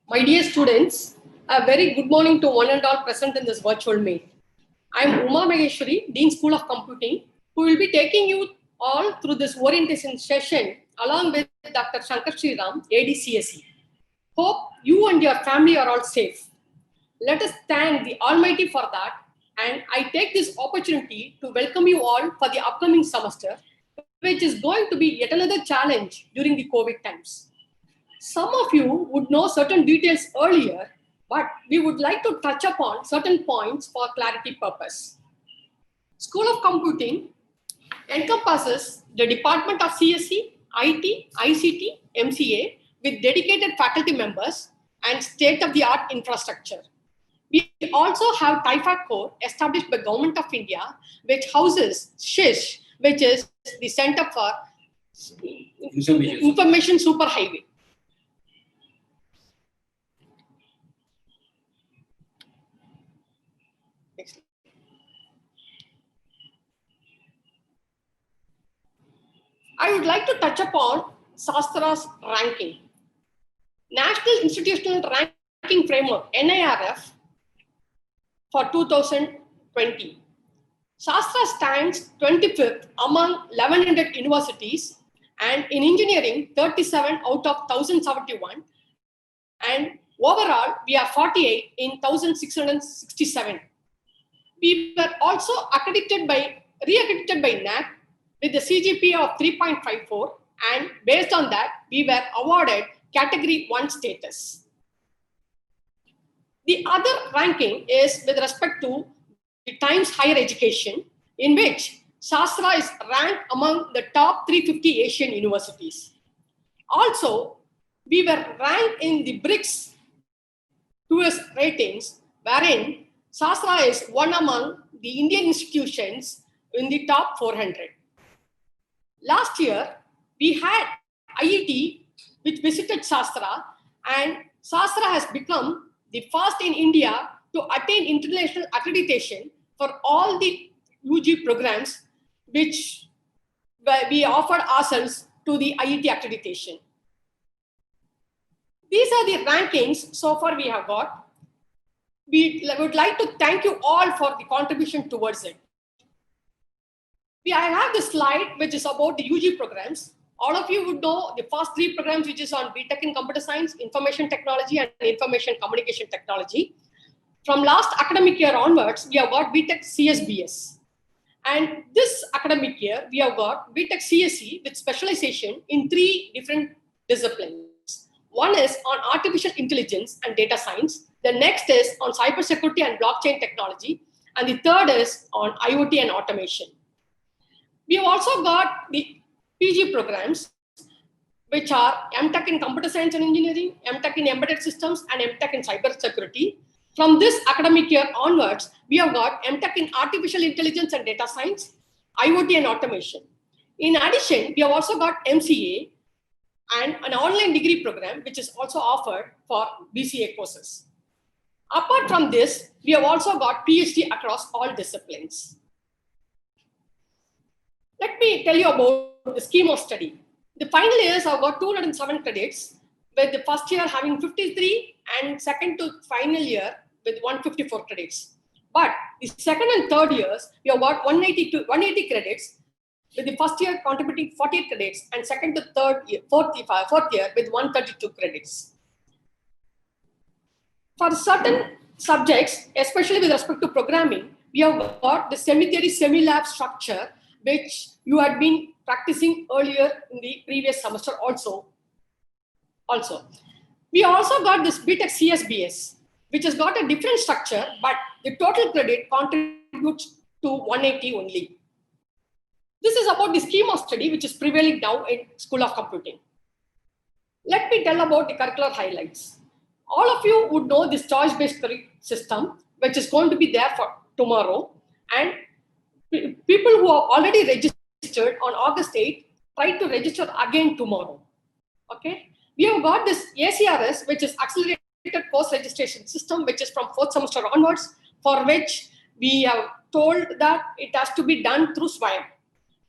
My dear students, a very good morning to one and all present in this virtual meet. I am Uma Maheshwari, Dean School of Computing, who will be taking you all through this orientation session along with Dr. Shankar Sriram, AD CSE. Hope you and your family are all safe. Let us thank the Almighty for that, and I take this opportunity to welcome you all for the upcoming semester, which is going to be yet another challenge during the COVID times. Some of you would know certain details earlier, but we would like to touch upon certain points for clarity purpose. School of Computing encompasses the Department of CSE, IT, ICT, MCA with dedicated faculty members and state-of-the-art infrastructure. We also have TIFAC Core established by Government of India, which houses SHISH, which is the Center for Information Superhighway. I would like to touch upon Shastra's ranking. National Institutional Ranking Framework, NIRF, for 2020. Shastra stands 25th among 1100 universities, and in engineering, 37 out of 1071, and overall, we are 48 in 1667. We were also re-accredited by NAC with the CGPA of 3.54, and based on that, we were awarded Category 1 status. The other ranking is with respect to the Times Higher Education, in which Shastra is ranked among the top 350 Asian universities. Also, we were ranked in the BRICS US ratings, wherein Shastra is one among the Indian institutions in the top 400. Last year, we had IIT, which visited Shastra, and Shastra has become the first in India to attain international accreditation for all the UG programs which we offered ourselves to the IIT accreditation. These are the rankings so far we have got. We would like to thank you all for the contribution towards it. I have this slide which is about the UG programs. All of you would know the first three programs, which is on B.Tech in Computer Science, Information Technology, and Information Communication Technology. From last academic year onwards, we have got B.Tech CSBS. And this academic year, we have got B.Tech CSE with specialization in 3 different disciplines. One is on artificial intelligence and data science. The next is on cybersecurity and blockchain technology. And the third is on IoT and automation. We have also got the PG programs, which are M.Tech in Computer Science and Engineering, M.Tech in Embedded Systems, and M.Tech in Cybersecurity. From this academic year onwards, we have got M.Tech in Artificial Intelligence and Data Science, IoT and Automation. In addition, we have also got MCA and an online degree program, which is also offered for BCA courses. Apart from this, we have also got PhD across all disciplines. Let me tell you about the scheme of study. The final years have got 207 credits, with the first year having 53 and second to final year with 154 credits. But the second and third years, we have got 180 credits, with the first year contributing 48 credits and second to fourth year with 132 credits. For certain subjects, especially with respect to programming, we have got the semi-theory, semi-lab structure, which you had been practicing earlier in the previous semester also. We also got this B.Tech CSBS, which has got a different structure, but the total credit contributes to 180 only. This is about the scheme of study, which is prevailing now in School of Computing. Let me tell about the curricular highlights. All of you would know this choice-based curriculum system, which is going to be there for tomorrow. And people who are already registered on August 8th, try to register again tomorrow. Okay? We have got this ACRS, which is Accelerated Course Registration System, which is from 4th semester onwards, for which we have told that it has to be done through SWAYAM.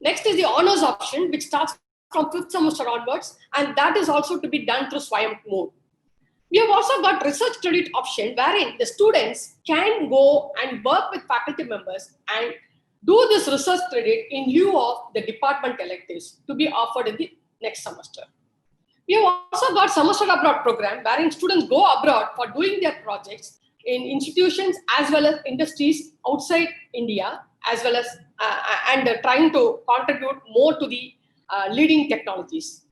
Next is the honors option, which starts from 5th semester onwards, and that is also to be done through SWAYAM mode. We have also got research credit option wherein the students can go and work with faculty members and do this research credit in lieu of the department electives to be offered in the next semester. We have also got semester abroad program wherein students go abroad for doing their projects in institutions as well as industries outside India, as well as trying to contribute more to the leading technologies.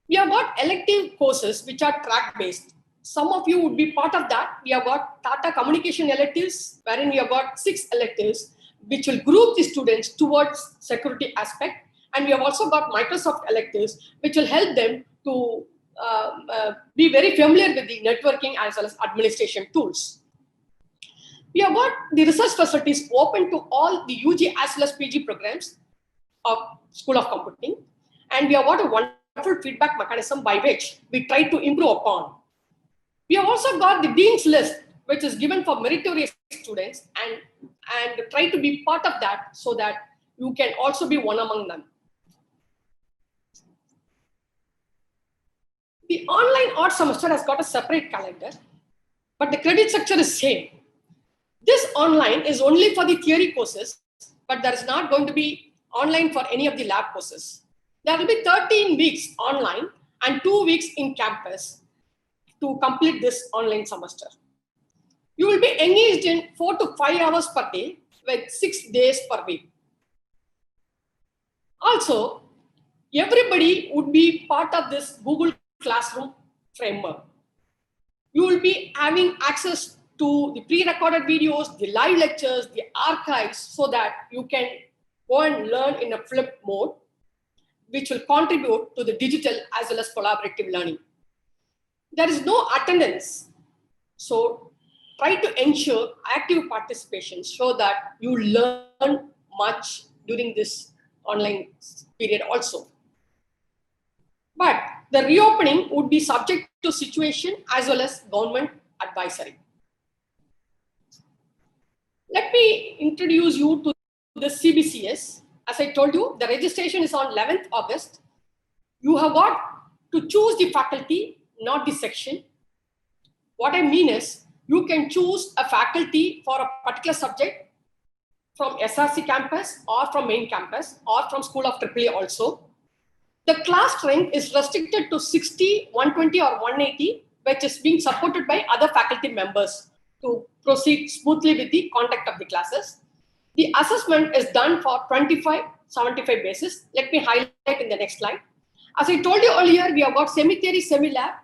We have got elective courses which are track based. Some of you would be part of that. We have got Tata Communication electives, wherein we have got 6 electives, which will group the students towards security aspect. And we have also got Microsoft electives, which will help them to be very familiar with the networking as well as administration tools. We have got the research facilities open to all the UG as well as PG programs of School of Computing. And we have got a wonderful feedback mechanism by which we try to improve upon. We have also got the Dean's List, which is given for meritorious students, and try to be part of that so that you can also be one among them. The online art semester has got a separate calendar, but the credit structure is same. This online is only for the theory courses, but there is not going to be online for any of the lab courses. There will be 13 weeks online and 2 weeks in campus to complete this online semester. You will be engaged in 4 to 5 hours per day with 6 days per week. Also, everybody would be part of this Google Classroom framework. You will be having access to the pre-recorded videos, the live lectures, the archives, so that you can go and learn in a flip mode, which will contribute to the digital as well as collaborative learning. There is no attendance, so try to ensure active participation so that you learn much during this online period also. But the reopening would be subject to situation as well as government advisory. Let me introduce you to the CBCS. As I told you, the registration is on 11th August. You have got to choose the faculty, not the section. What I mean is, you can choose a faculty for a particular subject from SRC campus or from main campus or from School of AAA also. The class strength is restricted to 60, 120 or 180, which is being supported by other faculty members to proceed smoothly with the conduct of the classes. The assessment is done for 25-75 basis. Let me highlight in the next slide. As I told you earlier, we have got semi-theory, semi-lab.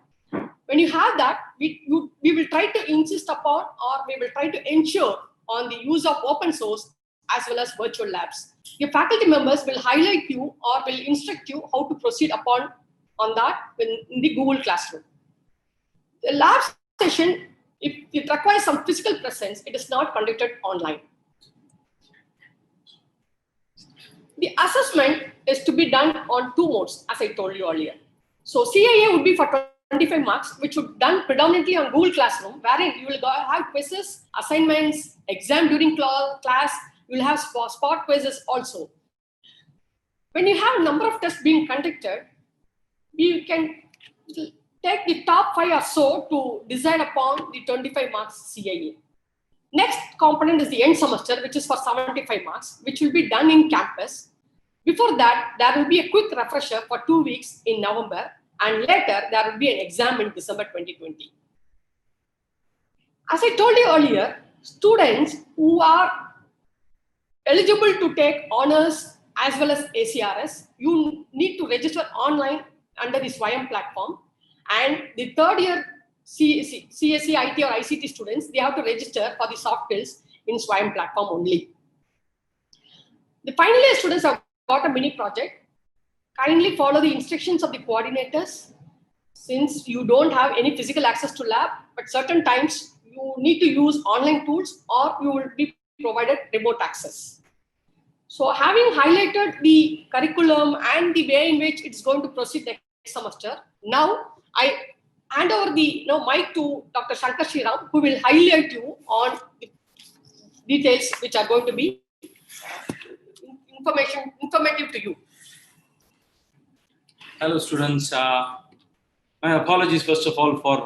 When you have that, we will try to insist upon, or we will try to ensure on the use of open source as well as virtual labs. Your faculty members will highlight you or will instruct you how to proceed upon on that in the Google Classroom. The lab session, if it requires some physical presence, it is not conducted online. The assessment is to be done on 2 modes, as I told you earlier. So CIA would be for 25 marks, which would be done predominantly on Google Classroom, wherein you will have quizzes, assignments, exam during class, you will have spot quizzes also. When you have a number of tests being conducted, you can take the top 5 or so to decide upon the 25 marks CIA. Next component is the end semester, which is for 75 marks, which will be done in campus. Before that, there will be a quick refresher for 2 weeks in November, and later there will be an exam in December 2020. As I told you earlier, students who are eligible to take honors as well as ACRS, you need to register online under the SWAYAM platform. And the 3rd year CSE, IT or ICT students, they have to register for the soft skills in SWAYAM platform only. The final year students have got a mini project. Kindly follow the instructions of the coordinators. Since you don't have any physical access to lab, but certain times you need to use online tools or you will be provided remote access. So having highlighted the curriculum and the way in which it's going to proceed next semester, now I hand over the mic to Dr. Shankar Sriram, who will highlight you on the details which are going to be informative to you. Hello students, My apologies, first of all, for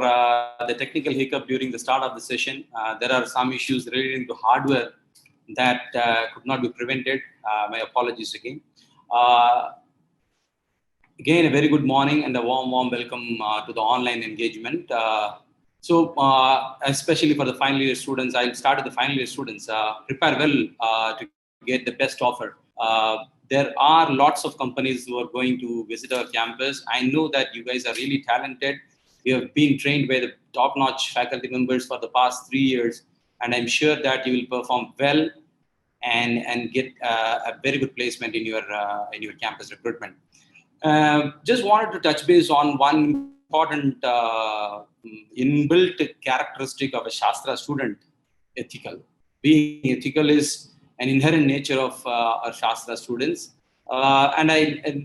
the technical hiccup during the start of the session. There are some issues relating to hardware that could not be prevented. My apologies again. Again, a very good morning and a warm welcome to the online engagement. Especially for the final year students, I'll start with the final year students. Prepare well to get the best offer. There are lots of companies who are going to visit our campus. I know that you guys are really talented. You have been trained by the top-notch faculty members for the past 3 years, and I'm sure that you will perform well and get a very good placement in your campus recruitment. Just wanted to touch base on one important inbuilt characteristic of a Shastra student: ethical. Being ethical is an inherent nature of our Shastra students. And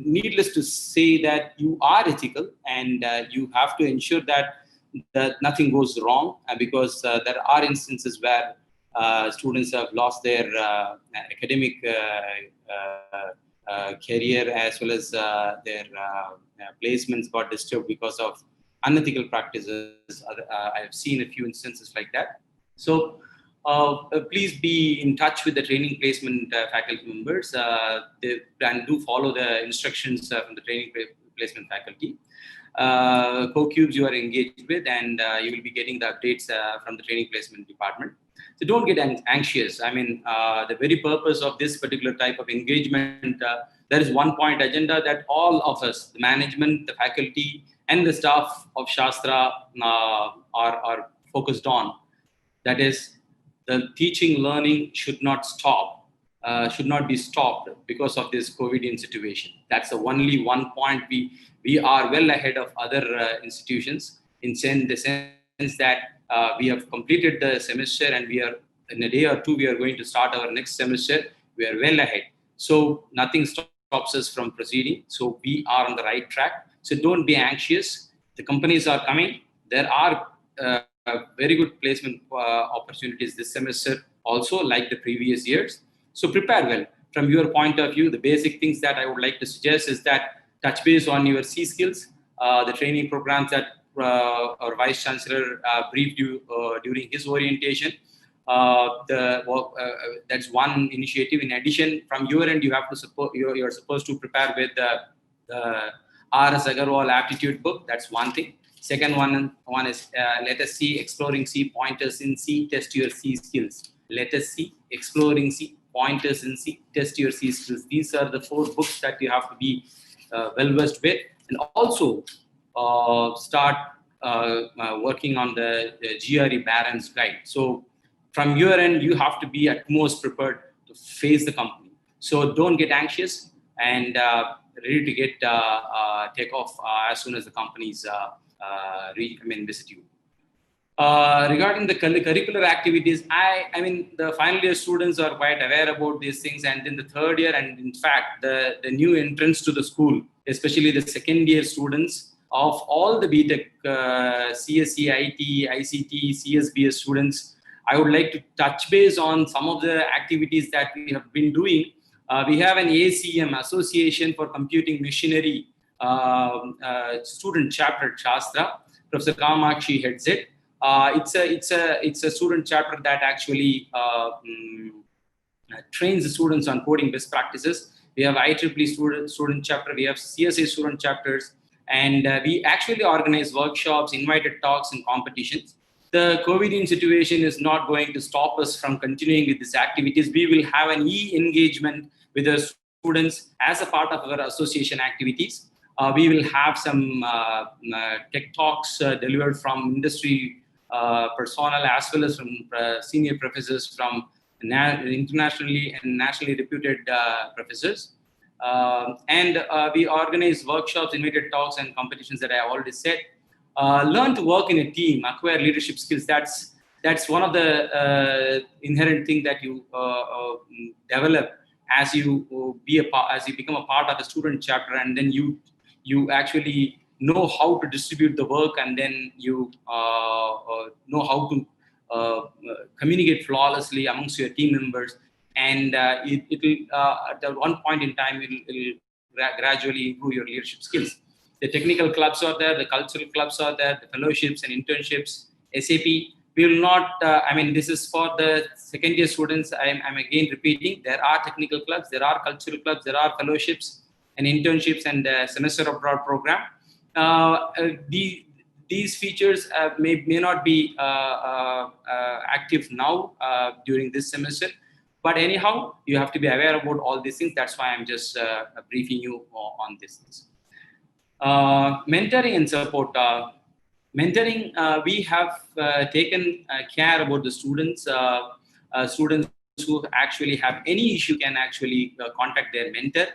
needless to say that you are ethical, and you have to ensure that nothing goes wrong, because there are instances where students have lost their academic career, as well as their placements got disturbed because of unethical practices. I have seen a few instances like that. So please be in touch with the training placement faculty members. And do follow the instructions from the training placement faculty. Co-cubes you are engaged with, and you will be getting the updates from the training placement department. So don't get anxious. I mean, the very purpose of this particular type of engagement, there is one point agenda that all of us, the management, the faculty, and the staff of Shastra are focused on. That is, the teaching learning should not stop, should not be stopped because of this COVID situation. That's the only one point we are well ahead of other institutions in the sense that we have completed the semester, and we are in a day or two we are going to start our next semester. We are well ahead, so nothing stops us from proceeding. So we are on the right track. So don't be anxious. The companies are coming. There are very good placement opportunities this semester also, like the previous years. So prepare well. From your point of view, the basic things that I would like to suggest is that touch base on your C skills, the training programs that our Vice Chancellor briefed you during his orientation. That's one initiative. In addition, from your end, you have to support. You're supposed to prepare with the R.S. Agarwal aptitude book. That's one thing. Second one is let us see exploring C, pointers in C, test your C skills. Let us see exploring C, pointers in C, test your C skills. These are the 4 books that you have to be well versed with, and also start working on the GRE Barron's guide. So from your end, you have to be at most prepared to face the company. So don't get anxious, and ready to get take off as soon as the companies visit you. Regarding the curricular activities, I mean, the final year students are quite aware about these things, and then the third year, and in fact, the new entrants to the school, especially the second year students of all the B.Tech, CSE, IT, ICT, CSBS students, I would like to touch base on some of the activities that we have been doing. We have an ACM, Association for Computing Machinery, student chapter at Shastra. Professor Kamakshi heads it. It's a student chapter that actually trains the students on coding best practices. We have IEEE student chapter. We have CSA student chapters, and we actually organize workshops, invited talks, and competitions. The COVID situation is not going to stop us from continuing with these activities. We will have an e-engagement with the students as a part of our association activities. We will have some tech talks delivered from industry personnel, as well as from senior professors from internationally and nationally reputed professors. And we organize workshops, invited talks, and competitions that I already said. Learn to work in a team, acquire leadership skills. That's one of the inherent thing that you develop as you become a part of a student chapter, and then you actually know how to distribute the work, and then you know how to communicate flawlessly amongst your team members, and it will at one point in time it will gradually improve your leadership skills. The technical clubs are there, the cultural clubs are there, the fellowships and internships, SAP. We will not, I mean, this is for the second year students. I'm again repeating, there are technical clubs, there are cultural clubs, there are fellowships and internships and semester abroad program. These features may not be active now during this semester. But anyhow, you have to be aware about all these things. That's why I'm just briefing you on these things. Mentoring and support. Mentoring, we have taken care about the students. Students who actually have any issue can actually contact their mentor.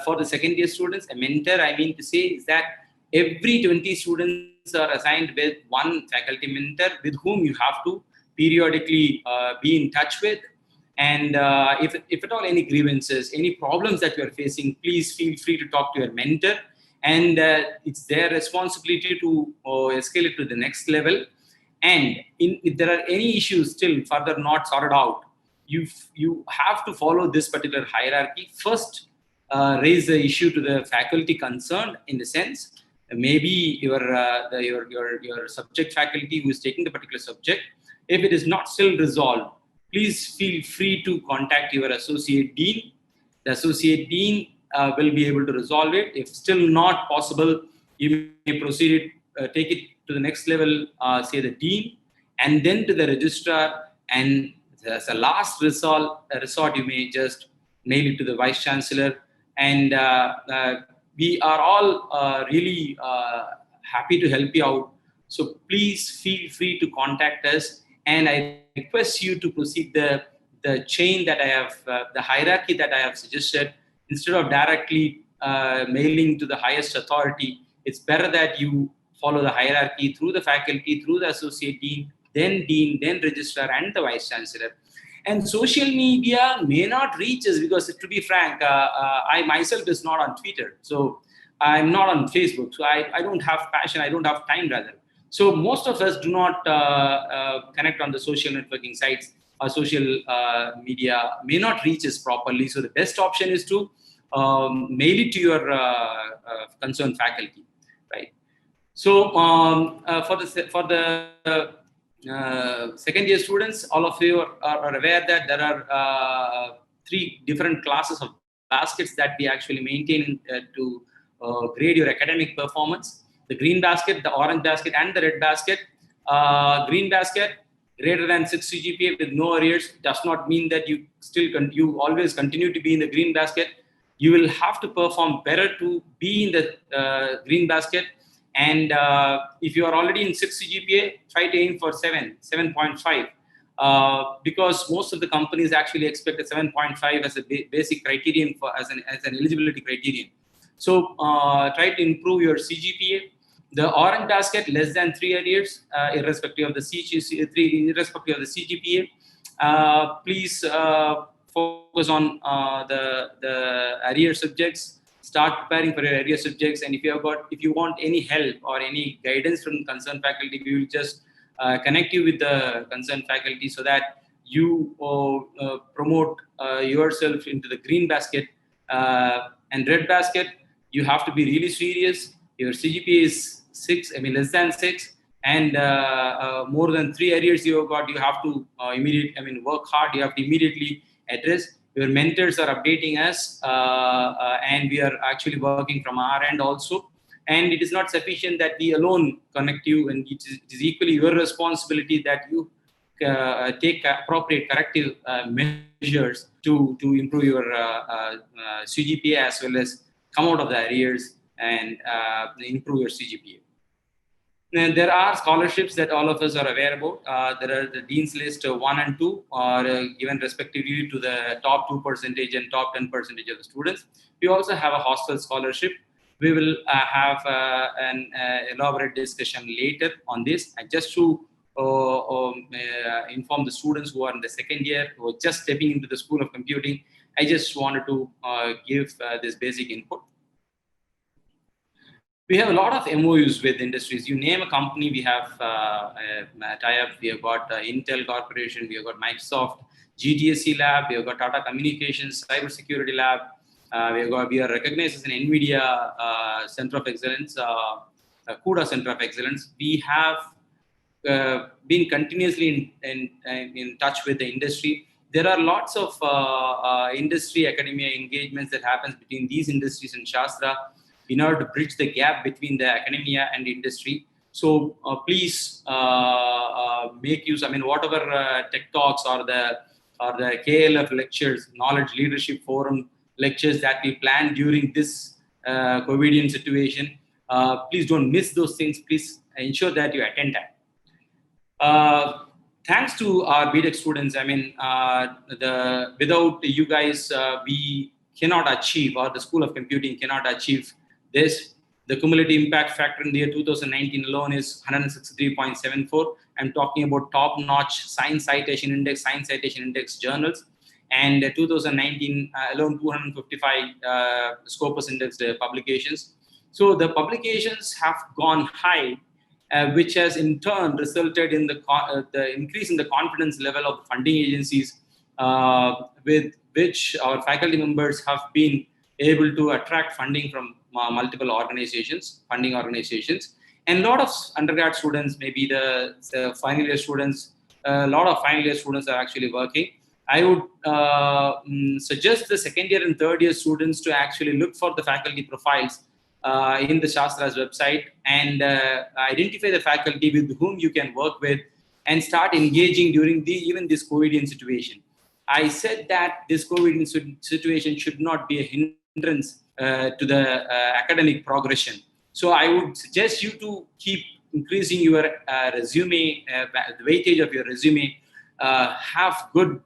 For the second year students, a mentor, I mean to say, is that every 20 students are assigned with one faculty mentor with whom you have to periodically be in touch with. And if at all any grievances, any problems that you are facing, please feel free to talk to your mentor. And it's their responsibility to escalate it to the next level. And if there are any issues still further not sorted out, you have to follow this particular hierarchy. First, raise the issue to the faculty concerned, in the sense, maybe your subject faculty who is taking the particular subject. If it is not still resolved, please feel free to contact your associate dean. The associate dean will be able to resolve it. If still not possible, you may proceed it, take it to the next level, say the dean, and then to the registrar. And as a last resort, you may just mail it to the vice chancellor. And we are all really happy to help you out. So please feel free to contact us. And I request you to proceed the chain that I have, the hierarchy that I have suggested. Instead of directly mailing to the highest authority, it's better that you follow the hierarchy through the faculty, through the associate dean, then registrar and the vice chancellor. And social media may not reach us because, to be frank, I myself is not on Twitter. So I'm not on Facebook. So I don't have passion. I don't have time, rather. So most of us do not connect on the social networking sites. Or social media may not reach us properly. So the best option is to mail it to your concerned faculty, right? So for the second year students, all of you are aware that there are 3 different classes of baskets that we actually maintain to grade your academic performance. The green basket, the orange basket, and the red basket. Green basket, greater than 6 CGPA with no arrears, does not mean that you always continue to be in the green basket. You will have to perform better to be in the green basket. And if you are already in 6 CGPA, try to aim for 7.5. Because most of the companies actually expect a 7.5 as a basic criterion as an eligibility criterion. So try to improve your CGPA. The orange basket, less than 3 arrears, irrespective of the CGPA. Please focus on the arrear subjects. Start preparing for your arrear subjects. And if you want any help or any guidance from concerned faculty, we will just connect you with the concerned faculty so that you promote yourself into the green basket. And red basket, you have to be really serious. Your CGPA is 6, less than 6, and more than 3 arrears you have got, you have to work hard. You have to immediately address. Your mentors are updating us, and we are actually working from our end also. And it is not sufficient that we alone connect you, and it is equally your responsibility that you take appropriate corrective measures to improve your CGPA, as well as come out of the arrears and improve your CGPA. And there are scholarships that all of us are aware about. There are the Dean's List 1 and 2 are given respectively to the top 2% and top 10% of the students. We also have a hostel scholarship. We will have an elaborate discussion later on this. And just to inform the students who are in the second year, who are just stepping into the School of Computing, I just wanted to give this basic input. We have a lot of MOUs with industries. You name a company, we have a tie-up. We have got Intel Corporation, we have got Microsoft, GTSC Lab, we have got Tata Communications, Cybersecurity Lab. We are recognized as an NVIDIA Center of Excellence, CUDA Center of Excellence. We have been continuously in touch with the industry. There are lots of industry academia engagements that happens between these industries and Shastra in order to bridge the gap between the academia and industry. So please make use. I mean, whatever tech talks or the KLF lectures, Knowledge Leadership Forum lectures that we plan during this COVIDian situation, please don't miss those things. Please ensure that you attend that. Thanks to our B.Tech students, I mean, without you guys, we cannot achieve, or the School of Computing cannot achieve this. The cumulative impact factor in the year 2019 alone is 163.74. I'm talking about top-notch Science Citation Index journals, and 2019 alone 255 Scopus indexed publications. So the publications have gone high, which has in turn resulted in the increase in the confidence level of funding agencies, with which our faculty members have been able to attract funding from multiple funding organizations. And a lot of undergrad students, maybe the final year students, a lot of final year students are actually working. I would suggest the second year and third year students to actually look for the faculty profiles in the Shastra's website and identify the faculty with whom you can work with and start engaging during even this COVIDian situation. I said that this COVIDian situation should not be a hindrance to the academic progression. So I would suggest you to keep increasing your resume, the weightage of your resume, have good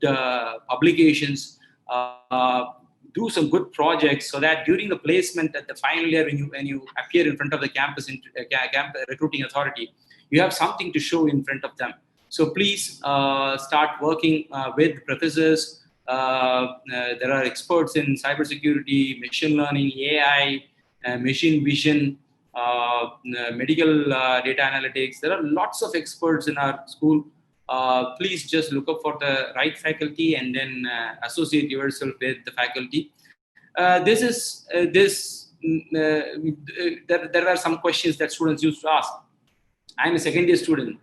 publications, do some good projects, so that during the placement at the final year, when you appear in front of the campus recruiting authority, you have something to show in front of them. So please start working with professors. There are experts in cybersecurity, machine learning, AI, machine vision, medical data analytics. There are lots of experts in our school. Please just look up for the right faculty and then associate yourself with the faculty. There are some questions that students used to ask. I'm a second year student.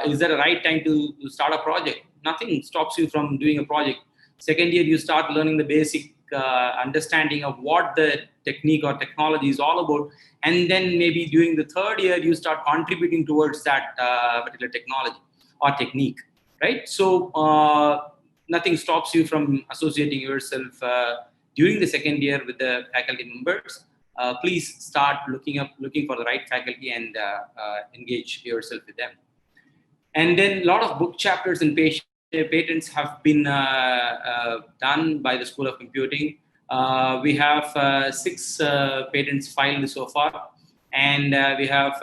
Is there a right time to start a project? Nothing stops you from doing a project. Second year, you start learning the basic understanding of what the technique or technology is all about. And then maybe during the third year, you start contributing towards that particular technology or technique, right? So nothing stops you from associating yourself during the second year with the faculty members. Please start looking for the right faculty and engage yourself with them. And then a lot of book chapters and patents have been done by the School of Computing. We have 6 patents filed so far, and we have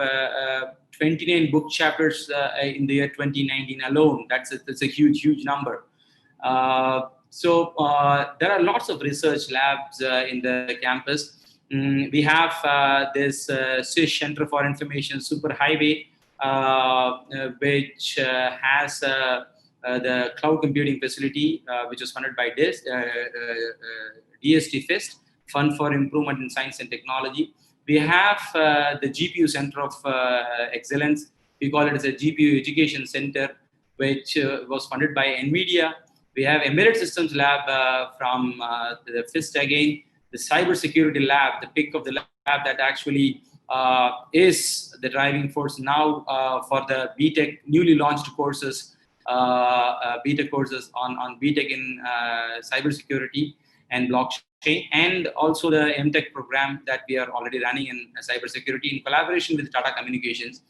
29 book chapters in the year 2019 alone. That's a huge number. So there are lots of research labs in the campus. We have this SISH Center for Information Superhighway, which has the cloud computing facility, which was funded by DST FIST, Fund for Improvement in Science and Technology. We have the GPU Center of Excellence. We call it as a GPU Education Center, which was funded by NVIDIA. We have Embedded Systems Lab from the FIST again, the Cybersecurity Lab, the pick of the lab that actually is the driving force now for the B.Tech newly launched courses, B.Tech courses on B.Tech in cybersecurity and blockchain, and also the M.Tech program that we are already running in cybersecurity in collaboration with Tata Communications.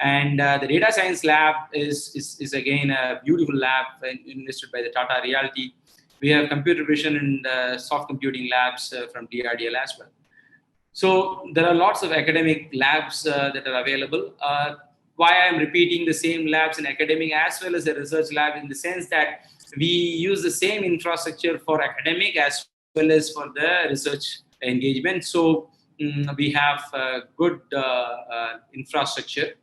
And the Data Science Lab is again a beautiful lab invested by the Tata Realty. We have computer vision and soft computing labs from DRDL as well. So there are lots of academic labs that are available. Why I'm repeating the same labs in academic as well as the research lab, in the sense that we use the same infrastructure for academic as well as for the research engagement. So we have good infrastructure.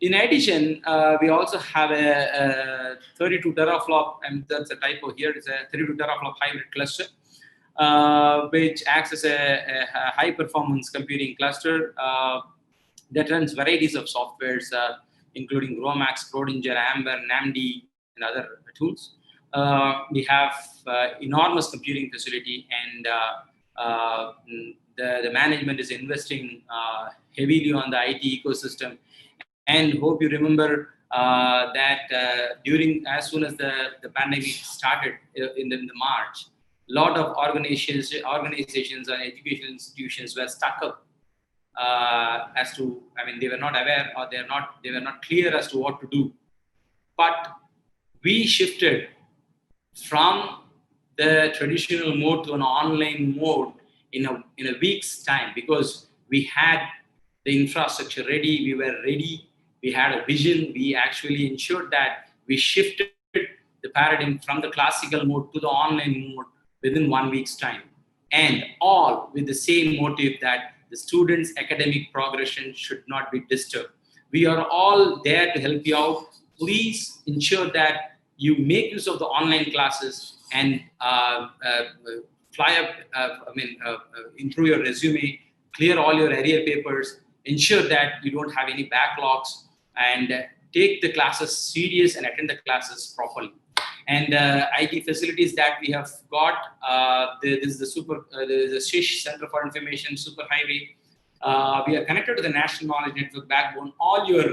In addition, we also have a 32 teraflop, and that's a typo here, it's a 32 teraflop hybrid cluster. which acts as a high performance computing cluster that runs varieties of softwares, including Romax, Schrodinger, Amber, NAMD, and other tools. We have enormous computing facility, and the management is investing heavily on the IT ecosystem. And hope you remember that during, as soon as the pandemic started in the March, a lot of organizations and educational institutions were stuck up as to, I mean, they were not aware, or they were not clear as to what to do. But we shifted from the traditional mode to an online mode in a week's time, because we had the infrastructure ready, we were ready, we had a vision. We actually ensured that we shifted the paradigm from the classical mode to the online mode within 1 week's time, and all with the same motive that the students' academic progression should not be disturbed. We are all there to help you out. Please ensure that you make use of the online classes and improve your resume, clear all your area papers, ensure that you don't have any backlogs, and take the classes serious and attend the classes properly. And IT facilities that we have got, this is the SHISH, Center for Information Superhighway. We are connected to the National Knowledge Network backbone. All your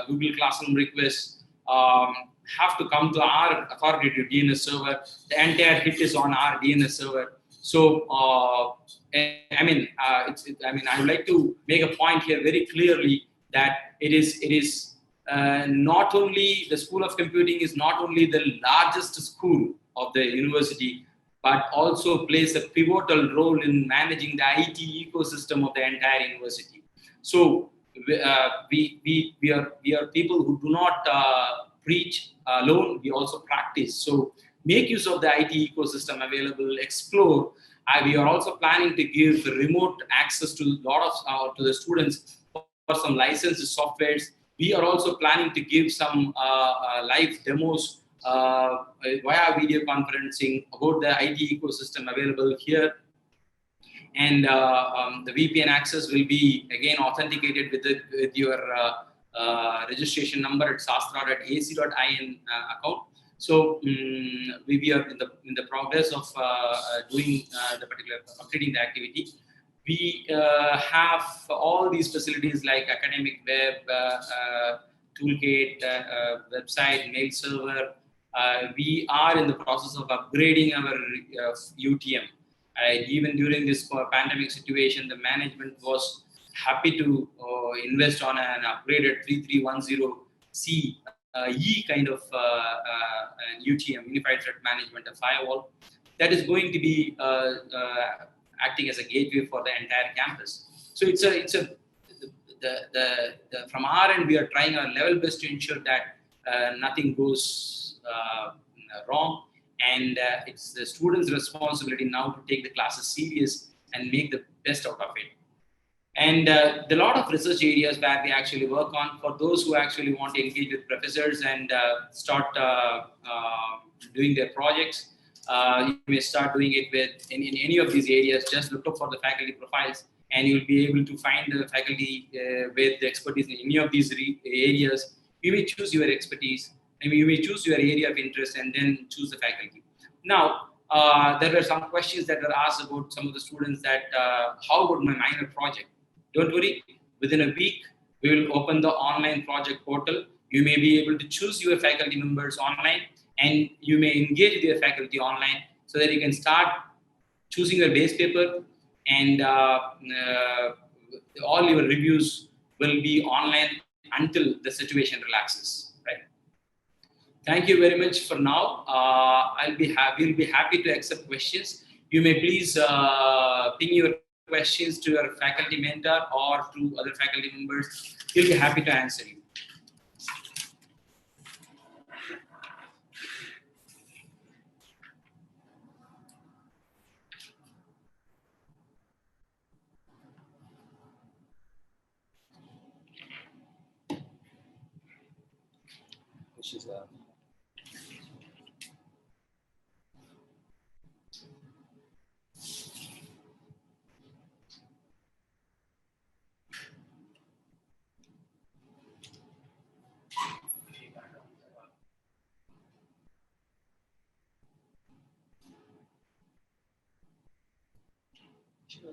Google Classroom requests have to come to our authoritative DNS server. The entire hit is on our DNS server. So, I would like to make a point here very clearly that it is not only the School of Computing is not only the largest school of the university, but also plays a pivotal role in managing the IT ecosystem of the entire university. So we are people who do not preach alone; we also practice. So make use of the IT ecosystem available. Explore. We are also planning to give remote access to a lot of to the students for some licensed softwares. We are also planning to give some live demos via video conferencing about the IT ecosystem available here. And the VPN access will be again authenticated with your registration number at sastra.ac.in account. So we are in the progress of doing the particular updating the activity. We have all these facilities like academic web, toolkit, website, mail server. We are in the process of upgrading our UTM. Even during this pandemic situation, the management was happy to invest on an upgraded 3310C E kind of UTM, Unified Threat Management, a firewall that is going to be acting as a gateway for the entire campus. So from our end, we are trying our level best to ensure that nothing goes wrong, and it's the students' responsibility now to take the classes serious and make the best out of it. And there are a lot of research areas where we actually work on. For those who actually want to engage with professors and start doing their projects, you may start doing it in any of these areas. Just look up for the faculty profiles, and you'll be able to find the faculty with the expertise in any of these areas. You may choose your expertise, and you may choose your area of interest, and then choose the faculty. Now, there were some questions that were asked about some of the students that how about my minor project? Don't worry, within a week, we will open the online project portal. You may be able to choose your faculty members online, and you may engage with your faculty online so that you can start choosing your base paper, and all your reviews will be online until the situation relaxes, right? Thank you very much for now. We'll be happy to accept questions. You may please ping your questions to your faculty mentor or to other faculty members. He'll be happy to answer you.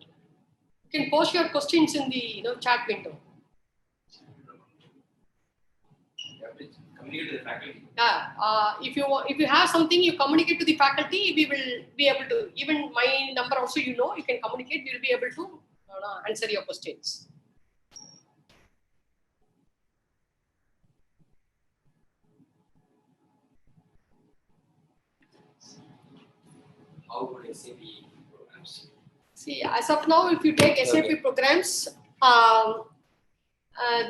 Sure. You can post your questions in the chat window. Communicate to the faculty. Yeah. If you have something, you communicate to the faculty. We will be able to. Even my number also, you can communicate. We will be able to answer your questions. How would SAP programs? See, as of now, if you take SAP programs,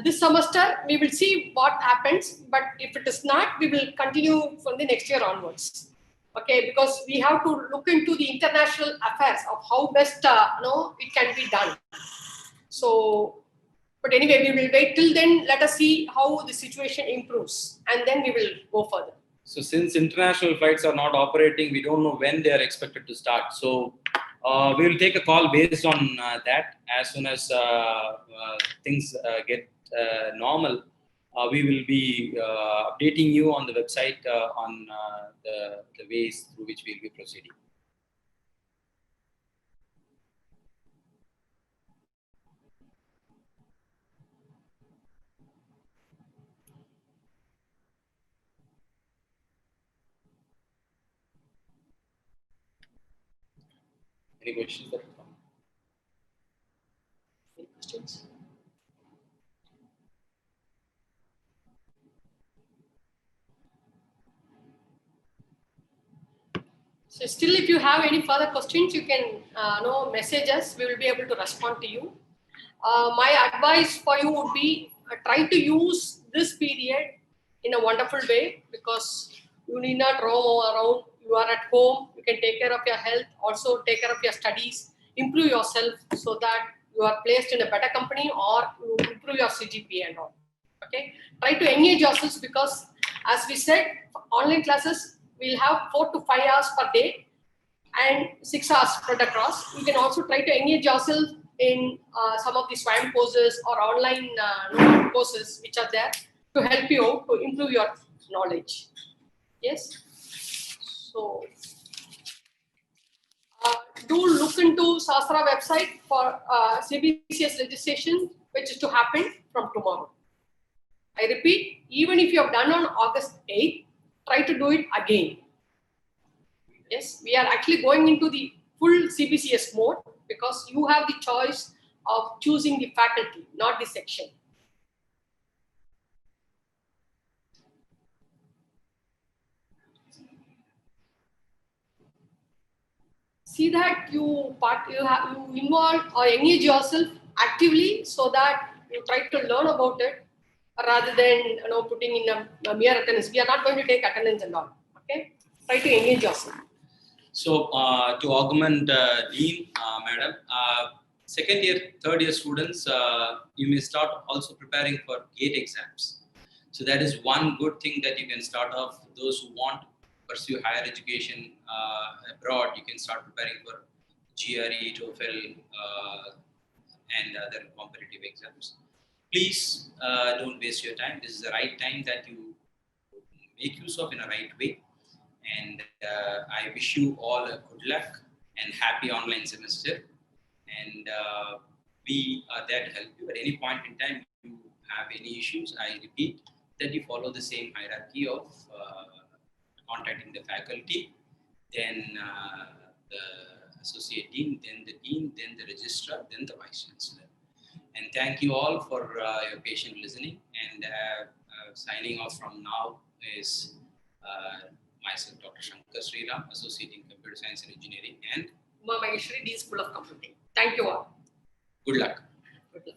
this semester we will see what happens. But if it is not, we will continue from the next year onwards. Okay, because we have to look into the international affairs of how best it can be done. So, but anyway, we will wait till then. Let us see how the situation improves, and then we will go further. So since international flights are not operating, we don't know when they are expected to start. So we will take a call based on that. As soon as things get normal, we will be updating you on the website on the ways through which we will be proceeding. Any questions that come? Any questions? So still, if you have any further questions, you can message us. We will be able to respond to you. My advice for you would be try to use this period in a wonderful way, because you need not roam around. You are at home. You can take care of your health. Also take care of your studies. Improve yourself so that you are placed in a better company, or you improve your CGPA and all. Okay. Try to engage yourselves, because as we said, online classes will have 4 to 5 hours per day and 6 hours spread across. You can also try to engage yourself in some of the SWAM courses or online courses which are there to help you out to improve your knowledge. Yes. So do look into Sastra website for CBSE registration, which is to happen from tomorrow. I repeat, even if you have done on August 8th, try to do it again. Yes, we are actually going into the full CBCS mode, because you have the choice of choosing the faculty, not the section. See that you involve or engage yourself actively, so that you try to learn about it rather than putting in a mere attendance. We are not going to take attendance and all. Okay, try to engage yourself. So to augment Dean, Madam, second year, third year students, you may start also preparing for GATE exams. So that is one good thing that you can start off. Those who want to pursue higher education abroad, you can start preparing for GRE, TOEFL, and other competitive exams. Please don't waste your time. This is the right time that you make use of in a right way. And I wish you all a good luck and happy online semester. And we are there to help you at any point in time. If you have any issues, I repeat that you follow the same hierarchy of contacting the faculty, then the associate dean, then the dean, then the registrar, then the vice chancellor. And thank you all for your patient listening. And signing off from now is myself, Dr. Shankar Sriram, Associate in Computer Science and Engineering, and Uma Maheshwari, Dean School of Computing. Thank you all. Good luck. Good luck.